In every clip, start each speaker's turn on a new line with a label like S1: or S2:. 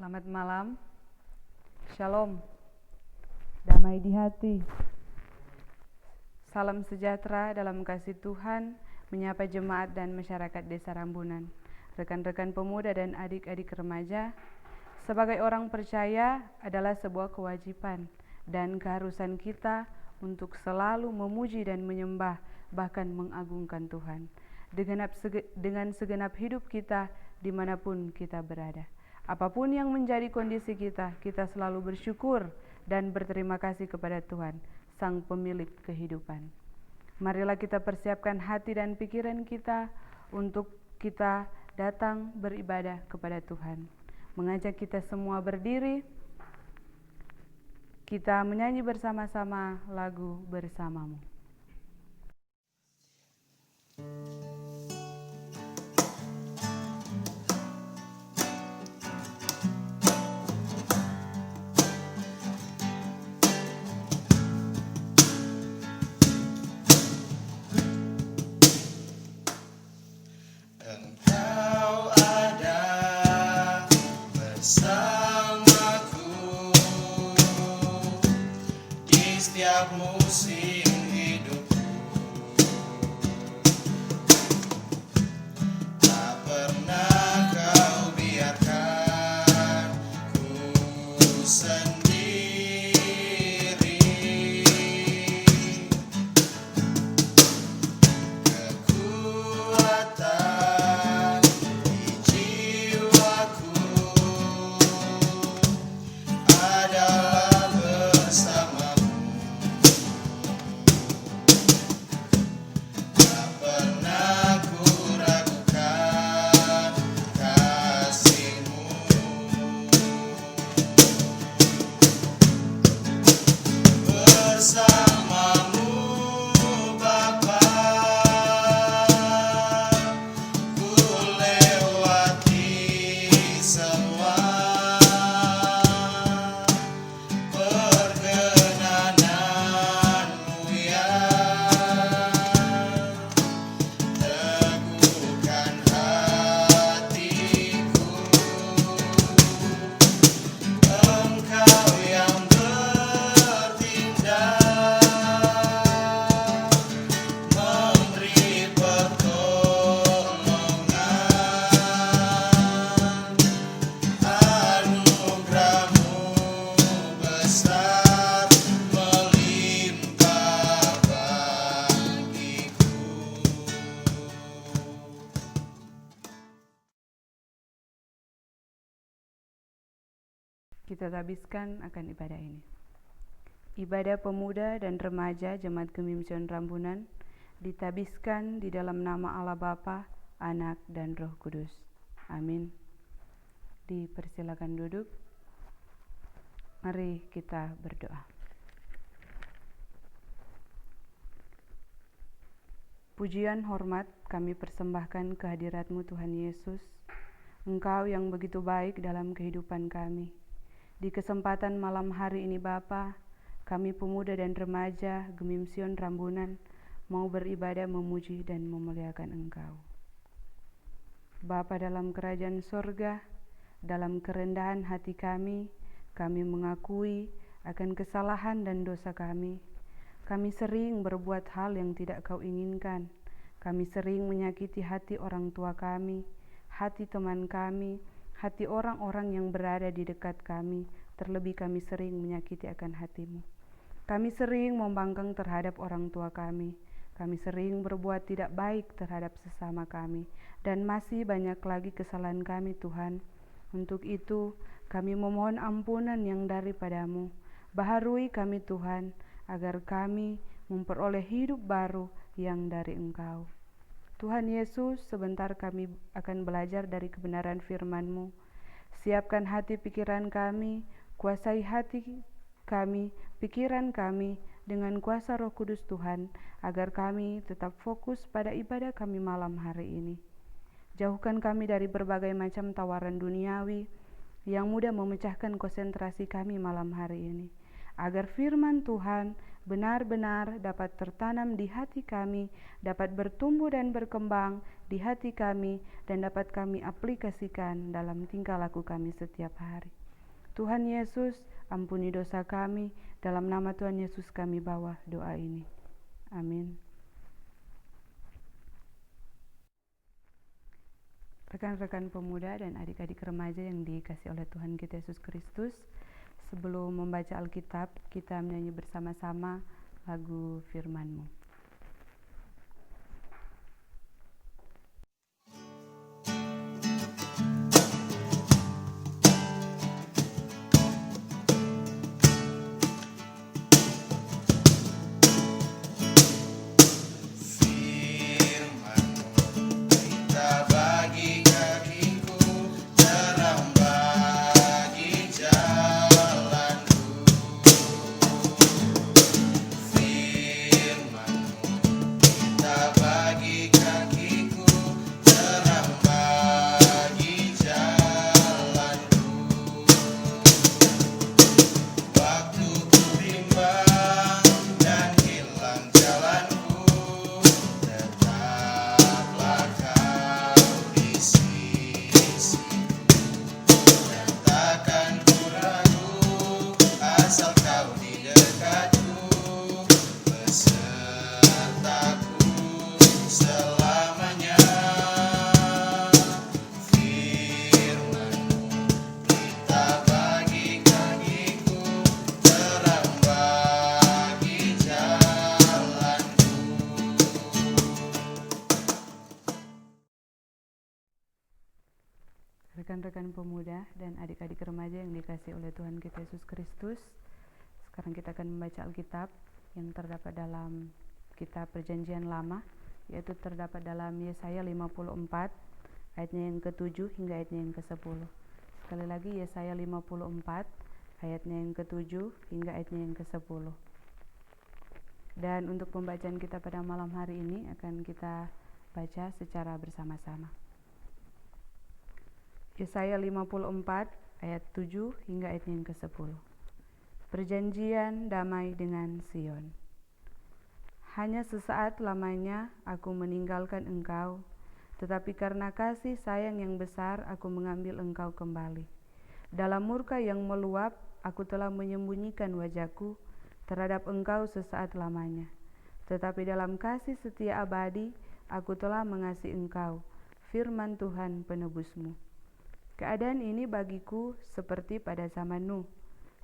S1: Selamat malam. Shalom. Damai di hati. Salam sejahtera dalam kasih Tuhan menyapa jemaat dan masyarakat Desa Rambunan, rekan-rekan pemuda dan adik-adik remaja. Sebagai orang percaya adalah sebuah kewajiban dan keharusan kita untuk selalu memuji dan menyembah, bahkan mengagungkan Tuhan dengan segenap hidup kita dimanapun kita berada. Apapun yang menjadi kondisi kita selalu bersyukur dan berterima kasih kepada Tuhan, Sang Pemilik kehidupan. Marilah kita persiapkan hati dan pikiran kita untuk kita datang beribadah kepada Tuhan. Mengajak kita semua berdiri, kita menyanyi bersama-sama lagu Bersamamu.
S2: Setiap musim hidupku, tak pernah kau biarkan ku sendiri. Kekuatan di jiwaku adalah bersama.
S1: Kita habiskan akan ibadah ini. Ibadah pemuda dan remaja Jemaat Gemi Sion Rambunan ditabiskan di dalam nama Allah Bapa, Anak, dan Roh Kudus. Amin. Dipersilakan duduk. Mari kita berdoa. Pujian hormat kami persembahkan kehadirat-Mu Tuhan Yesus. Engkau yang begitu baik dalam kehidupan kami. Di kesempatan malam hari ini Bapa, kami pemuda dan remaja Gemi Sion Rambunan mau beribadah memuji dan memuliakan Engkau. Bapa dalam kerajaan sorga, dalam kerendahan hati kami mengakui akan kesalahan dan dosa kami. Kami sering berbuat hal yang tidak Kau inginkan. Kami sering menyakiti hati orang tua kami, hati teman kami, hati orang-orang yang berada di dekat kami, terlebih kami sering menyakiti akan hati-Mu. Kami sering membangkang terhadap orang tua kami sering berbuat tidak baik terhadap sesama kami, dan masih banyak lagi kesalahan kami Tuhan. Untuk itu kami memohon ampunan yang daripada-Mu. Baharui kami Tuhan, agar kami memperoleh hidup baru yang dari Engkau. Tuhan Yesus, sebentar kami akan belajar dari kebenaran firman-Mu. Siapkan hati pikiran kami, kuasai hati kami, pikiran kami dengan kuasa Roh Kudus Tuhan, agar kami tetap fokus pada ibadah kami malam hari ini. Jauhkan kami dari berbagai macam tawaran duniawi yang mudah memecahkan konsentrasi kami malam hari ini, agar firman Tuhan benar-benar dapat tertanam di hati kami, dapat bertumbuh dan berkembang di hati kami dan dapat kami aplikasikan dalam tingkah laku kami setiap hari. Tuhan Yesus, ampuni dosa kami, dalam nama Tuhan Yesus kami bawa doa ini. Amin. Rekan-rekan pemuda dan adik-adik remaja yang dikasihi oleh Tuhan kita Yesus Kristus, sebelum membaca Alkitab, kita menyanyi bersama-sama lagu Firman-Mu. Rekan-rekan pemuda dan adik-adik remaja yang dikasihi oleh Tuhan kita Yesus Kristus, sekarang kita akan membaca Alkitab yang terdapat dalam kitab Perjanjian Lama, yaitu terdapat dalam Yesaya 54 ayatnya yang ke-7 hingga ayatnya yang ke-10. Sekali lagi Yesaya 54 ayatnya yang ke-7 hingga ayatnya yang ke-10. Dan untuk pembacaan kita pada malam hari ini akan kita baca secara bersama-sama. Yesaya 54 ayat 7 hingga ayat yang ke-10. Perjanjian damai dengan Sion. Hanya sesaat lamanya aku meninggalkan engkau, tetapi karena kasih sayang yang besar aku mengambil engkau kembali. Dalam murka yang meluap aku telah menyembunyikan wajahku terhadap engkau sesaat lamanya. Tetapi dalam kasih setia abadi aku telah mengasihi engkau, firman Tuhan penebusmu. Keadaan ini bagiku seperti pada zaman Nuh,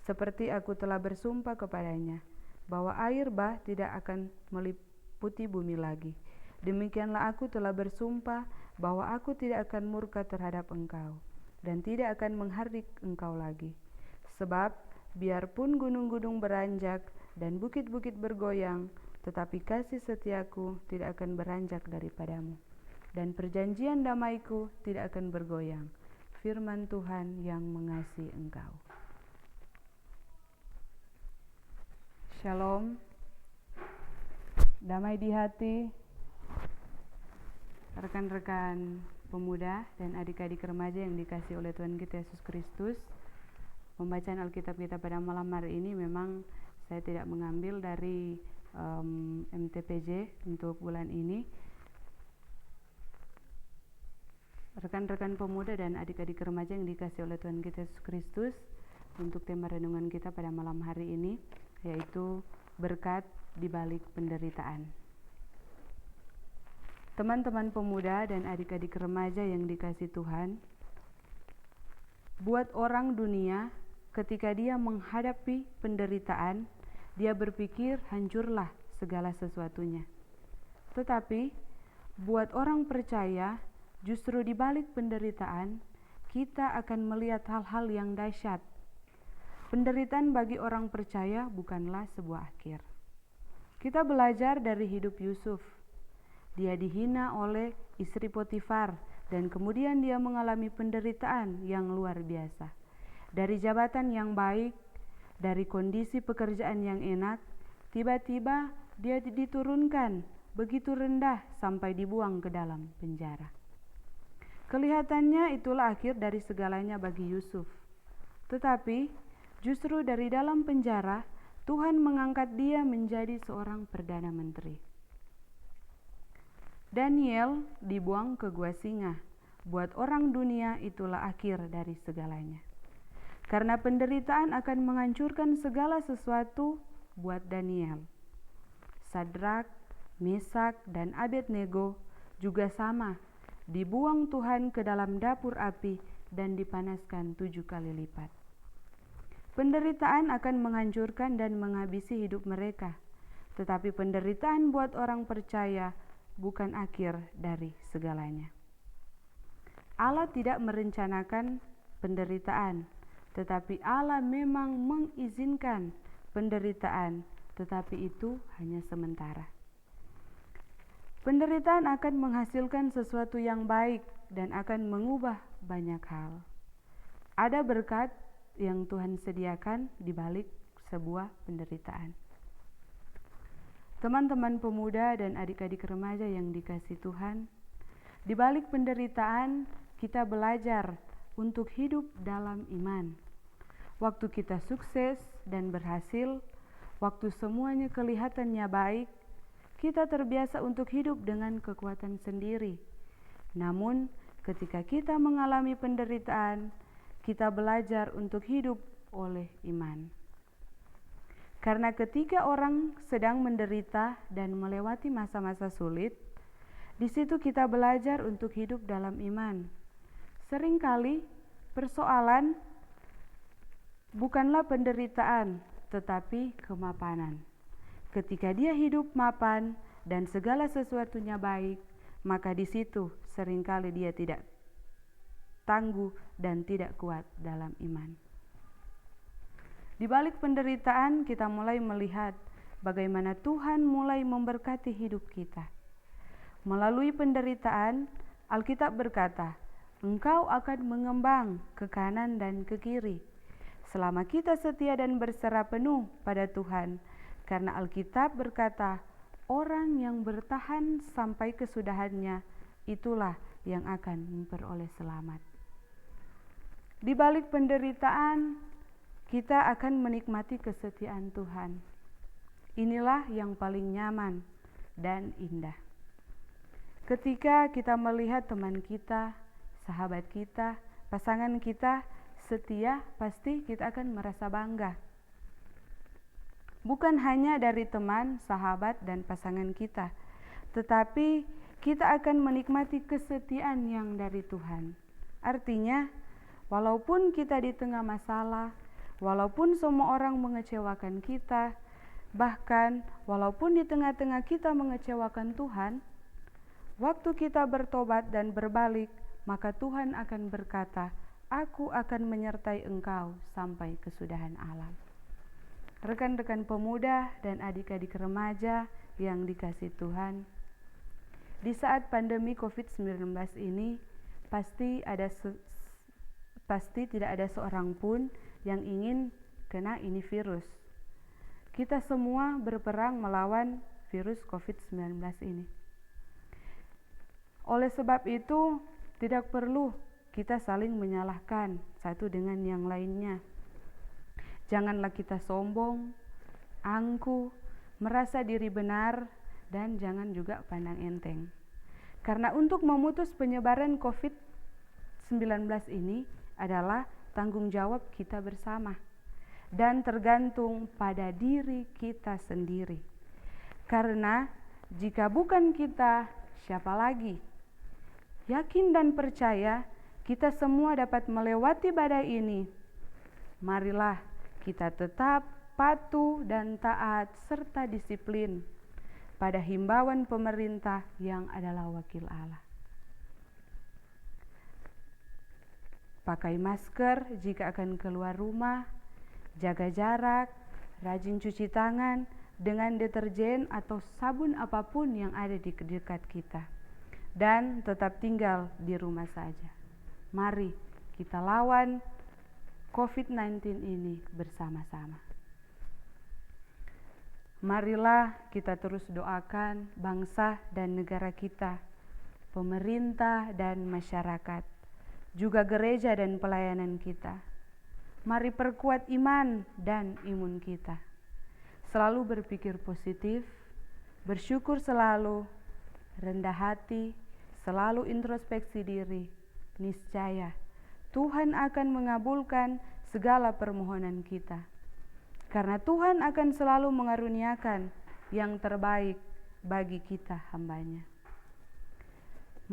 S1: seperti aku telah bersumpah kepadanya, bahwa air bah tidak akan meliputi bumi lagi. Demikianlah aku telah bersumpah bahwa aku tidak akan murka terhadap engkau, dan tidak akan menghardik engkau lagi. Sebab biarpun gunung-gunung beranjak dan bukit-bukit bergoyang, tetapi kasih setiaku tidak akan beranjak daripadamu, dan perjanjian damaiku tidak akan bergoyang. Firman Tuhan yang mengasihi engkau. Shalom, damai di hati, rekan-rekan pemuda dan adik-adik remaja yang dikasihi oleh Tuhan kita Yesus Kristus. Pembacaan Alkitab kita pada malam hari ini memang saya tidak mengambil dari MTPJ untuk bulan ini. Rekan-rekan pemuda dan adik-adik remaja yang dikasihi oleh Tuhan kita Yesus Kristus, untuk tema renungan kita pada malam hari ini yaitu berkat di balik penderitaan. Teman-teman pemuda dan adik-adik remaja yang dikasihi Tuhan, buat orang dunia ketika dia menghadapi penderitaan, dia berpikir hancurlah segala sesuatunya. Tetapi buat orang percaya, justru di balik penderitaan, kita akan melihat hal-hal yang dahsyat. Penderitaan bagi orang percaya bukanlah sebuah akhir. Kita belajar dari hidup Yusuf. Dia dihina oleh istri Potifar dan kemudian dia mengalami penderitaan yang luar biasa. Dari jabatan yang baik, dari kondisi pekerjaan yang enak, tiba-tiba dia diturunkan begitu rendah sampai dibuang ke dalam penjara. Kelihatannya itulah akhir dari segalanya bagi Yusuf. Tetapi justru dari dalam penjara, Tuhan mengangkat dia menjadi seorang perdana menteri. Daniel dibuang ke gua singa. Buat orang dunia itulah akhir dari segalanya. Karena penderitaan akan menghancurkan segala sesuatu buat Daniel. Sadrak, Mesak, dan Abednego juga sama, dibuang Tuhan ke dalam dapur api dan dipanaskan 7 kali lipat. Penderitaan akan menghancurkan dan menghabisi hidup mereka, tetapi penderitaan buat orang percaya bukan akhir dari segalanya. Allah tidak merencanakan penderitaan, tetapi Allah memang mengizinkan penderitaan, tetapi itu hanya sementara. Penderitaan akan menghasilkan sesuatu yang baik dan akan mengubah banyak hal. Ada berkat yang Tuhan sediakan di balik sebuah penderitaan. Teman-teman pemuda dan adik-adik remaja yang dikasihi Tuhan, di balik penderitaan kita belajar untuk hidup dalam iman. Waktu kita sukses dan berhasil, waktu semuanya kelihatannya baik, kita terbiasa untuk hidup dengan kekuatan sendiri. Namun, ketika kita mengalami penderitaan, kita belajar untuk hidup oleh iman. Karena ketika orang sedang menderita dan melewati masa-masa sulit, di situ kita belajar untuk hidup dalam iman. Seringkali persoalan bukanlah penderitaan, tetapi kemapanan. Ketika dia hidup mapan dan segala sesuatunya baik, maka di situ seringkali dia tidak tangguh dan tidak kuat dalam iman. Di balik penderitaan kita mulai melihat bagaimana Tuhan mulai memberkati hidup kita. Melalui penderitaan, Alkitab berkata, "Engkau akan mengembang ke kanan dan ke kiri." Selama kita setia dan berserah penuh pada Tuhan, karena Alkitab berkata, orang yang bertahan sampai kesudahannya, itulah yang akan memperoleh selamat. Di balik penderitaan, kita akan menikmati kesetiaan Tuhan. Inilah yang paling nyaman dan indah. Ketika kita melihat teman kita, sahabat kita, pasangan kita setia, pasti kita akan merasa bangga. Bukan hanya dari teman, sahabat, dan pasangan kita, tetapi kita akan menikmati kesetiaan yang dari Tuhan. Artinya, walaupun kita di tengah masalah, walaupun semua orang mengecewakan kita, bahkan walaupun di tengah-tengah kita mengecewakan Tuhan, waktu kita bertobat dan berbalik, maka Tuhan akan berkata, "Aku akan menyertai engkau sampai kesudahan alam." Rekan-rekan pemuda dan adik-adik remaja yang dikasihi Tuhan, di saat pandemi COVID-19 ini, pasti tidak ada seorang pun yang ingin kena ini virus. Kita semua berperang melawan virus COVID-19 ini. Oleh sebab itu, tidak perlu kita saling menyalahkan satu dengan yang lainnya. Janganlah kita sombong, angkuh, merasa diri benar, dan jangan juga pandang enteng. Karena untuk memutus penyebaran COVID-19 ini adalah tanggung jawab kita bersama dan tergantung pada diri kita sendiri. Karena jika bukan kita, siapa lagi? Yakin dan percaya kita semua dapat melewati badai ini. Marilah kita tetap patuh dan taat serta disiplin pada himbauan pemerintah yang adalah wakil Allah. Pakai masker jika akan keluar rumah, jaga jarak, rajin cuci tangan dengan deterjen atau sabun apapun yang ada di dekat kita. Dan tetap tinggal di rumah saja. Mari kita lawan COVID-19 ini bersama-sama. Marilah kita terus doakan bangsa dan negara kita, pemerintah dan masyarakat, juga gereja dan pelayanan kita. Mari perkuat iman dan imun kita. Selalu berpikir positif, bersyukur selalu, rendah hati, selalu introspeksi diri, niscaya Tuhan akan mengabulkan segala permohonan kita. Karena Tuhan akan selalu mengaruniakan yang terbaik bagi kita hambanya.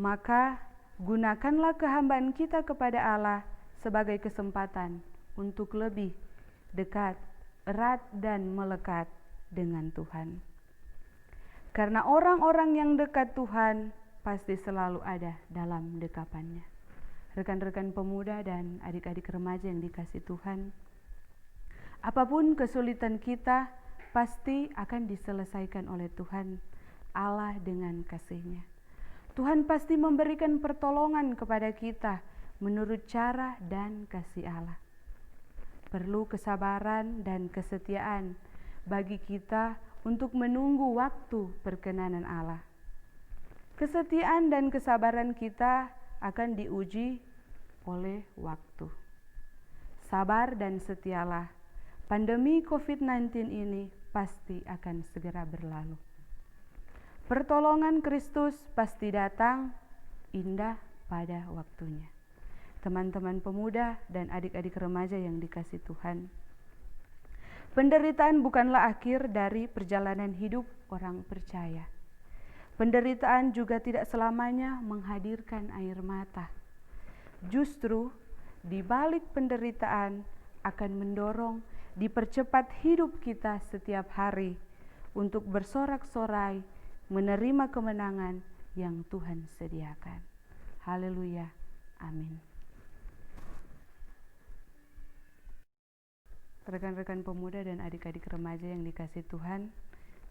S1: Maka gunakanlah kehambaan kita kepada Allah sebagai kesempatan untuk lebih dekat, erat dan melekat dengan Tuhan. Karena orang-orang yang dekat Tuhan pasti selalu ada dalam dekapannya. Rekan-rekan pemuda dan adik-adik remaja yang dikasihi Tuhan, apapun kesulitan kita pasti akan diselesaikan oleh Tuhan Allah dengan kasih-Nya. Tuhan pasti memberikan pertolongan kepada kita menurut cara dan kasih Allah. Perlu kesabaran dan kesetiaan bagi kita untuk menunggu waktu perkenanan Allah. Kesetiaan dan kesabaran kita akan diuji oleh waktu. Sabar dan setialah. Pandemi COVID-19 ini pasti akan segera berlalu. Pertolongan Kristus pasti datang indah pada waktunya. Teman-teman pemuda dan adik-adik remaja yang dikasihi Tuhan, penderitaan bukanlah akhir dari perjalanan hidup orang percaya. Penderitaan juga tidak selamanya menghadirkan air mata. Justru di balik penderitaan akan mendorong dipercepat hidup kita setiap hari untuk bersorak-sorai menerima kemenangan yang Tuhan sediakan. Haleluya. Amin. Rekan-rekan pemuda dan adik-adik remaja yang dikasihi Tuhan,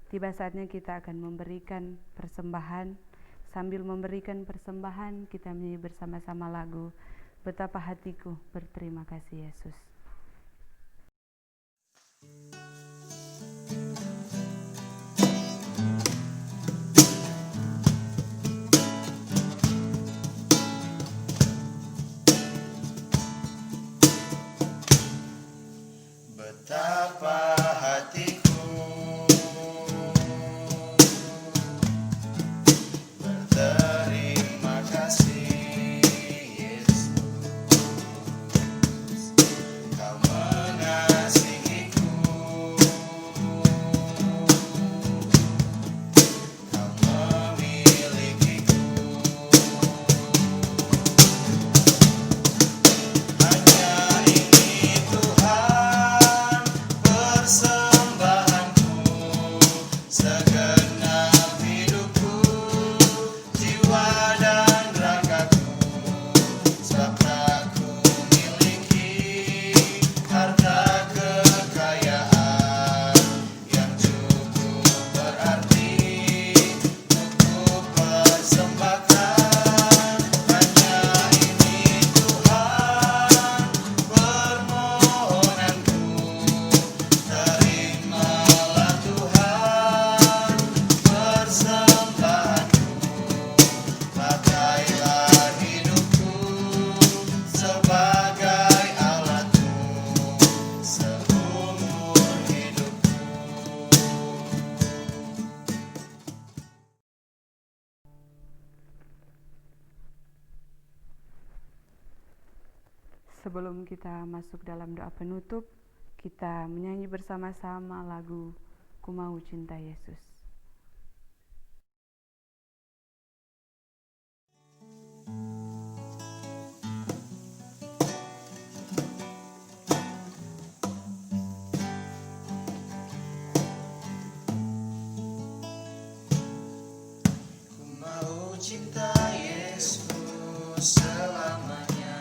S1: tiba saatnya kita akan memberikan persembahan. Sambil memberikan persembahan, kita menyanyi bersama-sama lagu Betapa Hatiku Berterima Kasih Yesus.
S2: Betapa hatiku berterima kasih Yesus, Kau mengasihiku, Kau memilikiku. Hanya ini Tuhan persembahanku, segenap hidupku, jiwa dan ragaku, sebab tak ku miliki harta kekayaan yang cukup berarti untuk persembahkan. Hanya ini Tuhan permohonanku, terimalah Tuhan persembahanku, pakailah hidupku sebagai alatmu seumur hidupku.
S1: Sebelum kita masuk dalam doa penutup, kita menyanyi bersama-sama lagu Ku Mau Cinta Yesus.
S2: Ku mau cinta Yesus selamanya.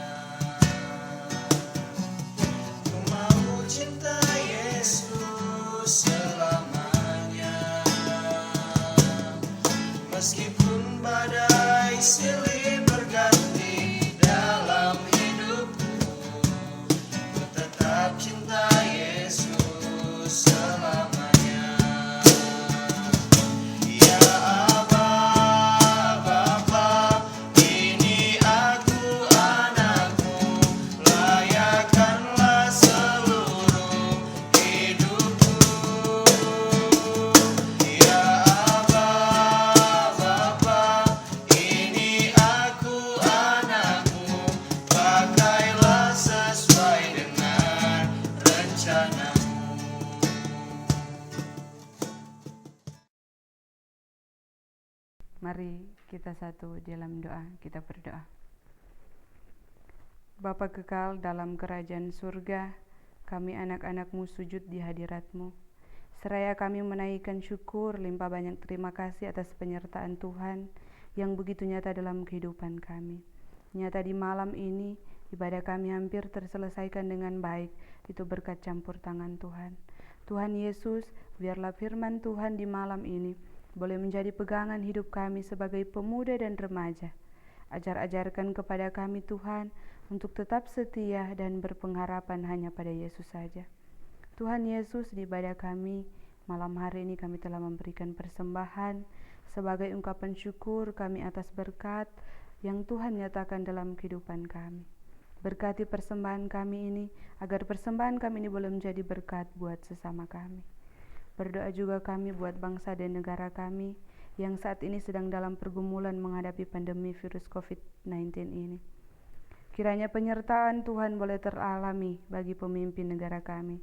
S2: Ku mau cinta Yesus selamanya.
S1: Mari kita satu dalam doa, kita berdoa. Bapa kekal dalam kerajaan surga, kami anak-anak-Mu sujud di hadirat-Mu. Seraya kami menaikkan syukur, limpah banyak terima kasih atas penyertaan Tuhan yang begitu nyata dalam kehidupan kami. Nyata di malam ini, ibadah kami hampir terselesaikan dengan baik, itu berkat campur tangan Tuhan. Tuhan Yesus, biarlah firman Tuhan di malam ini boleh menjadi pegangan hidup kami sebagai pemuda dan remaja. Ajar-ajarkan kepada kami Tuhan untuk tetap setia dan berpengharapan hanya pada Yesus saja. Tuhan Yesus, di ibadah kami malam hari ini kami telah memberikan persembahan sebagai ungkapan syukur kami atas berkat yang Tuhan nyatakan dalam kehidupan kami. Berkati persembahan kami ini, agar persembahan kami ini boleh menjadi berkat buat sesama kami. Berdoa juga kami buat bangsa dan negara kami yang saat ini sedang dalam pergumulan menghadapi pandemi virus COVID-19 ini. Kiranya penyertaan Tuhan boleh teralami bagi pemimpin negara kami,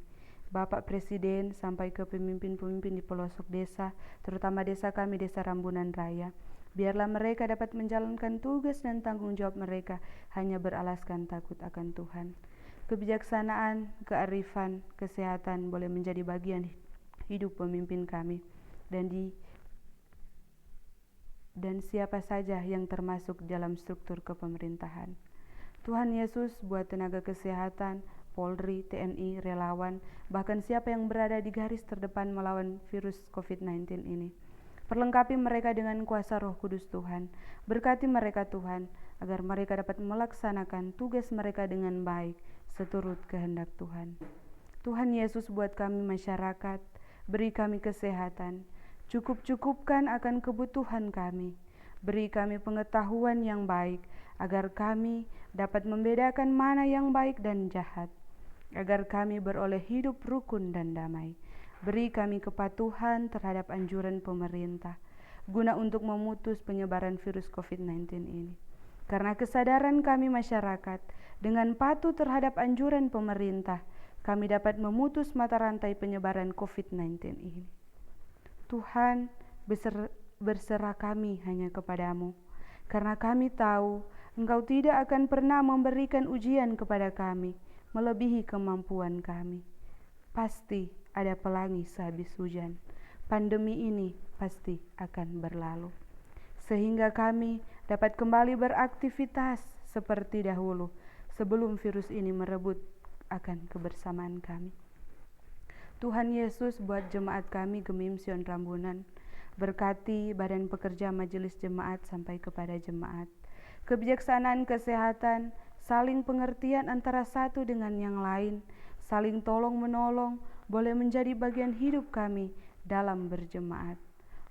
S1: Bapak Presiden sampai ke pemimpin-pemimpin di pelosok desa, terutama desa kami, Desa Rambunan Raya. Biarlah mereka dapat menjalankan tugas dan tanggung jawab mereka hanya beralaskan takut akan Tuhan. Kebijaksanaan, kearifan, kesehatan boleh menjadi bagian hidup pemimpin kami dan siapa saja yang termasuk dalam struktur kepemerintahan. Tuhan Yesus, buat tenaga kesehatan, Polri, TNI, relawan, bahkan siapa yang berada di garis terdepan melawan virus COVID-19 ini. Perlengkapi mereka dengan kuasa Roh Kudus Tuhan. Berkati mereka Tuhan, agar mereka dapat melaksanakan tugas mereka dengan baik, seturut kehendak Tuhan. Tuhan Yesus, buat kami masyarakat, beri kami kesehatan, cukupkan akan kebutuhan kami. Beri kami pengetahuan yang baik, agar kami dapat membedakan mana yang baik dan jahat, agar kami beroleh hidup rukun dan damai. Beri kami kepatuhan terhadap anjuran pemerintah, guna untuk memutus penyebaran virus COVID-19 ini. Karena kesadaran kami masyarakat, dengan patuh terhadap anjuran pemerintah, kami dapat memutus mata rantai penyebaran COVID-19 ini. Tuhan, berserah kami hanya kepadamu, karena kami tahu Engkau tidak akan pernah memberikan ujian kepada kami melebihi kemampuan kami. Pasti ada pelangi sehabis hujan. Pandemi ini pasti akan berlalu, sehingga kami dapat kembali beraktivitas seperti dahulu sebelum virus ini merebut akan kebersamaan kami. Tuhan Yesus, buat jemaat kami Gemim Sion Rambunan, berkati badan pekerja majelis jemaat sampai kepada jemaat. Kebijaksanaan kesehatan, saling pengertian antara satu dengan yang lain, saling tolong menolong boleh menjadi bagian hidup kami dalam berjemaat.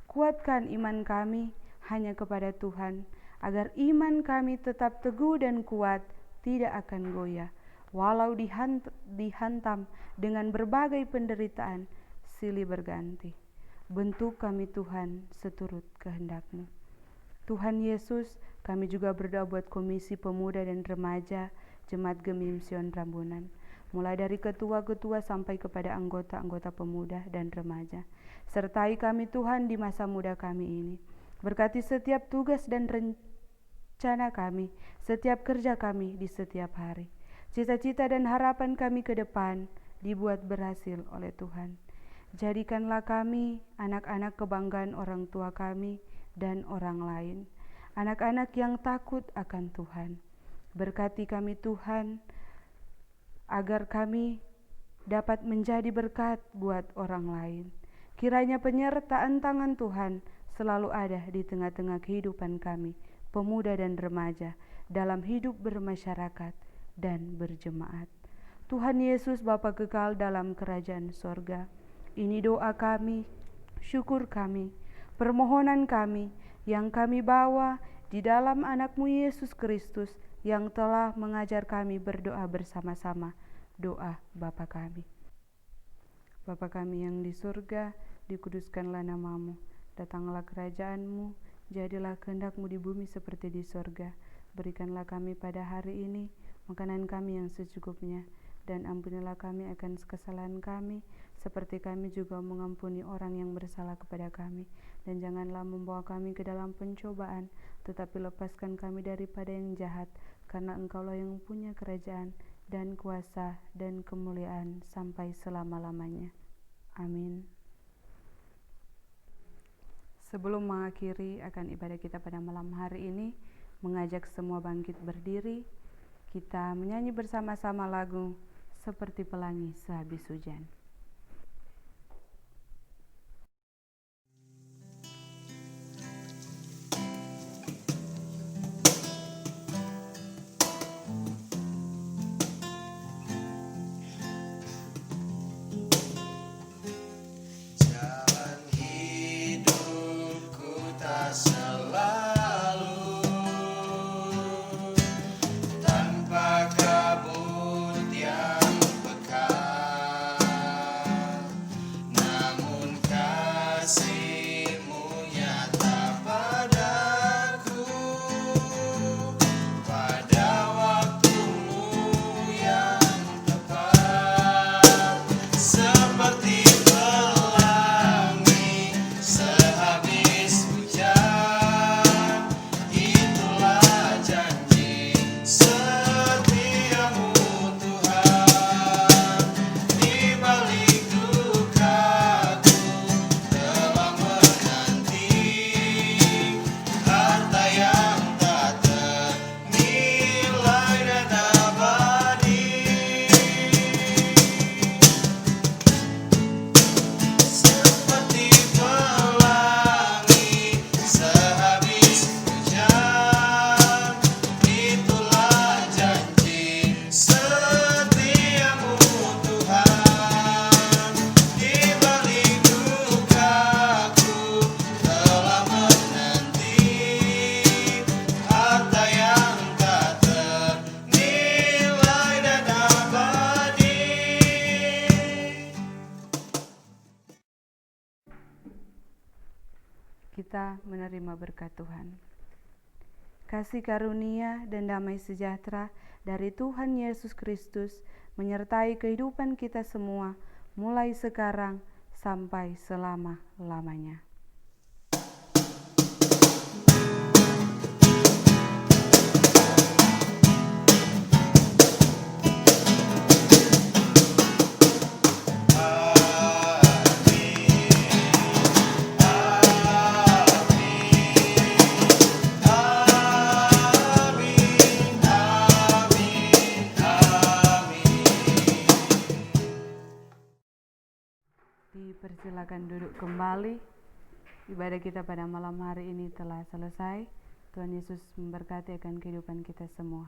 S1: Kuatkan iman kami hanya kepada Tuhan, agar iman kami tetap teguh dan kuat, tidak akan goyah. Walau dihantam dengan berbagai penderitaan, silih berganti. Bentuk kami Tuhan seturut kehendak-Mu. Tuhan Yesus, kami juga berdoa buat Komisi Pemuda dan Remaja Jemaat Gemim Sion Rambunan, mulai dari ketua-ketua sampai kepada anggota-anggota pemuda dan remaja. Sertai kami Tuhan di masa muda kami ini. Berkati setiap tugas dan rencana kami, setiap kerja kami di setiap hari. Cita-cita dan harapan kami ke depan dibuat berhasil oleh Tuhan. Jadikanlah kami anak-anak kebanggaan orang tua kami dan orang lain, anak-anak yang takut akan Tuhan. Berkati kami Tuhan, agar kami dapat menjadi berkat buat orang lain. Kiranya penyertaan tangan Tuhan selalu ada di tengah-tengah kehidupan kami, pemuda dan remaja, dalam hidup bermasyarakat dan berjemaat. Tuhan Yesus, Bapa kekal dalam kerajaan sorga, ini doa kami, syukur kami, permohonan kami yang kami bawa di dalam anak-Mu Yesus Kristus yang telah mengajar kami berdoa bersama-sama. Doa Bapa kami. Bapa kami yang di surga, dikuduskanlah nama-Mu, datanglah kerajaan-Mu, jadilah kehendak-Mu di bumi seperti di surga. Berikanlah kami pada hari ini makanan kami yang secukupnya, dan ampunilah kami akan kesalahan kami, seperti kami juga mengampuni orang yang bersalah kepada kami. Dan janganlah membawa kami ke dalam pencobaan, tetapi lepaskan kami daripada yang jahat, karena Engkaulah yang punya kerajaan dan kuasa dan kemuliaan sampai selama-lamanya. Amin. Sebelum mengakhiri akan ibadah kita pada malam hari ini, mengajak semua bangkit berdiri, kita menyanyi bersama-sama lagu Seperti Pelangi Sehabis Hujan.
S2: Jalan hidupku tak selalu tanpa kabut yang pekat, namun kasih-Mu nyata padaku pada waktu-Mu yang tepat. Seperti pelangi sehabis hujan, itulah janji setia-Mu Tuhan. Di balik dukaku telah menanti harta yang tak ternilai dan abadi. Seperti pelangi sehabis hujan, itulah janji setia-Mu Tuhan. Di balik dukaku telah menanti harta yang tak ternilai dan abadi.
S1: Kita menerima berkat Tuhan. Kasih karunia dan damai sejahtera dari Tuhan Yesus Kristus menyertai kehidupan kita semua, mulai sekarang sampai selama-lamanya. Dipersilakan duduk kembali. Ibadah kita pada malam hari ini telah selesai. Tuhan Yesus memberkati akan kehidupan kita semua.